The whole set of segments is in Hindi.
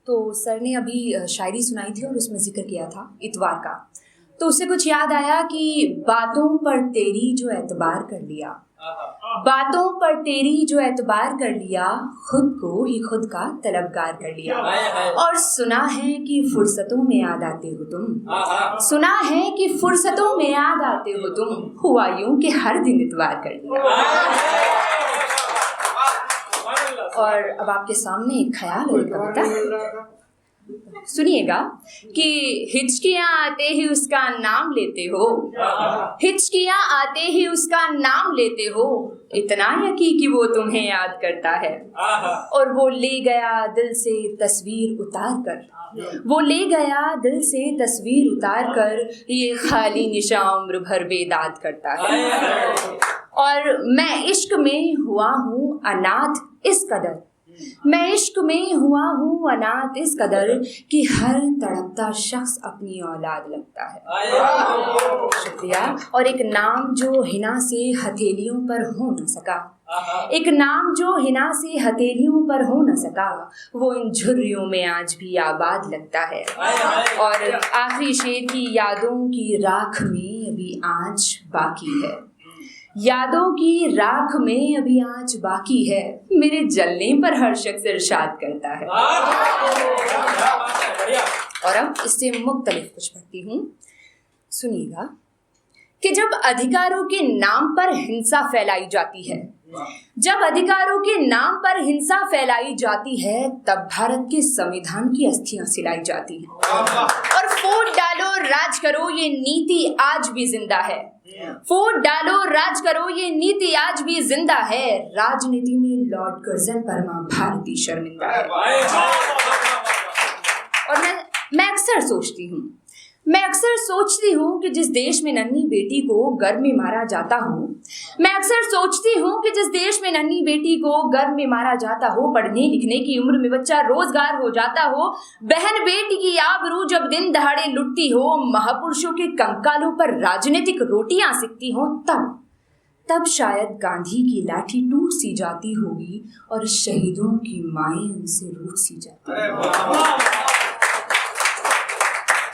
तो सर ने अभी शायरी सुनाई थी और उसमें जिक्र किया था इतवार का। तो उससे कुछ याद आया कि बातों पर तेरी जो एतबार कर लिया, बातों पर तेरी जो एतबार कर लिया, खुद को ही खुद का तलबगार कर लिया। और सुना है कि फुर्सतों में याद आते हो तुम, सुना है कि फुर्सतों में याद आते हो तुम, हुआ यूं कि हर दिन इतवार कर लिया। और अब आपके सामने एक ख्याल और कविता सुनिएगा कि हिचकियाँ आते ही उसका नाम लेते हो, हिचकियाँ आते ही उसका नाम लेते हो, इतना यकीन कि वो तुम्हें याद करता है। और वो ले गया दिल से तस्वीर उतार कर, वो ले गया दिल से तस्वीर उतार कर, ये खाली निशा उम्र भर बेदाद करता है। और मैं इश्क में हुआ हूँ अनाथ इस कदर, मैं इश्क में हुआ हूँ अनाथ इस कदर कि हर तड़पता शख्स अपनी औलाद लगता है। शुक्रिया। और एक नाम जो हिना से हथेलियों पर हो न सका, एक नाम जो हिना से हथेलियों पर हो न सका, वो इन झुर्रियों में आज भी आबाद लगता है। और आखिरी शेर की यादों की राख में अभी आँच बाकी है, यादों की राख में अभी आँच बाकी है, मेरे जलने पर हर शख्स इरशाद करता है। और अब इससे मुख्तलिफ कुछ पढ़ती हूँ, सुनिएगा कि जब अधिकारों के नाम पर हिंसा फैलाई जाती है, जब अधिकारों के नाम पर हिंसा फैलाई जाती है, तब भारत के संविधान की अस्थियां सिलाई जाती हैं। और फूट डालो राज करो ये नीति आज भी जिंदा है, फूट डालो राज करो ये नीति आज भी जिंदा है, राजनीति में लॉर्ड कर्जन परमा भारती शर्मिंदा है। और मैं अक्सर सोचती हूँ कि जिस देश में नन्ही बेटी को गर्भ में मारा जाता हो, मैं अक्सर सोचती हूँ कि जिस देश में नन्ही बेटी को गर्भ में मारा जाता हो, पढ़ने लिखने की उम्र में बच्चा रोजगार हो जाता हो, बहन बेटी की आबरू जब दिन दहाड़े लुटती हो, महापुरुषों के कंकालों पर राजनीतिक रोटियां सिकती हो, तब शायद गांधी की लाठी टूट सी जाती होगी और शहीदों की माएं उनसे रूठ सी जाती।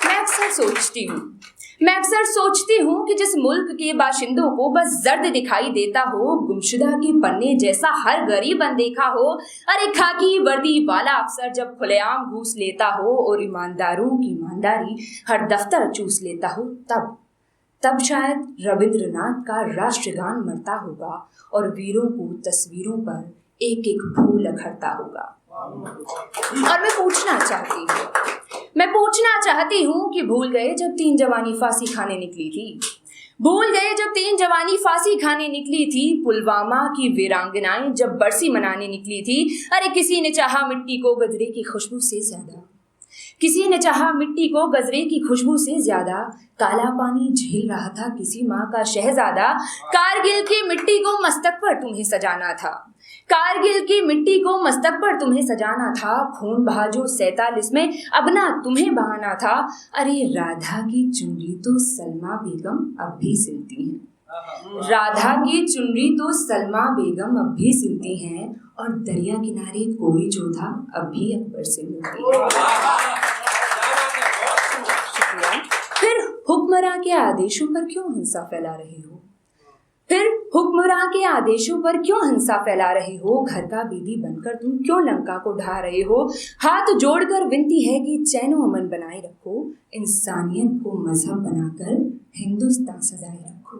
मैं अक्सर सोचती हूँ कि जिस मुल्क के बाशिंदों को बस जर्द दिखाई देता हो, गुमशुदा के पन्ने जैसा हर गरीब अनदेखा हो, अरे खाकी वर्दी वाला अफसर जब खुलेआम घूस लेता हो और ईमानदारों की ईमानदारी हर दफ्तर चूस लेता हो, तब शायद रविंद्रनाथ का राष्ट्रगान मरता होगा और वीरों को तस्वीरों पर एक एक फूल अखरता होगा। और मैं पूछना चाहती हूँ कि भूल गए जब 3 जवानी फांसी खाने निकली थी, भूल गए जब 3 जवानी फांसी खाने निकली थी, पुलवामा की वीरांगनाएं जब बरसी मनाने निकली थी, अरे किसी ने चाहा मिट्टी को गजरे की खुशबू से ज्यादा, किसी ने चाहा मिट्टी को गजरे की खुशबू से ज्यादा, काला पानी झेल रहा था किसी माँ का शहजादा, कारगिल की मिट्टी को मस्तक पर तुम्हें सजाना था, कारगिल की मिट्टी को मस्तक पर तुम्हें सजाना था, खून बहा जो 47 में अब ना तुम्हें बहाना था, अरे राधा की चुनरी तो सलमा बेगम अब भी सिलती हैं, राधा की चुनरी तो सलमा बेगम अब भी सिलती हैं, और दरिया किनारे कोई जोधा अब भी अकबर से मिलती है। फिर हुक्मरां के आदेशों पर क्यों हिंसा फैला रहे हो, फिर हुक्मरां के आदेशों पर क्यों हिंसा फैला रहे हो, घर का बीदी बनकर तुम क्यों लंका को ढा रहे हो, हाथ जोड़कर विनती है कि चैनो अमन बनाए रखो, इंसानियत को मजहब बनाकर हिंदुस्तान सजाए रखो।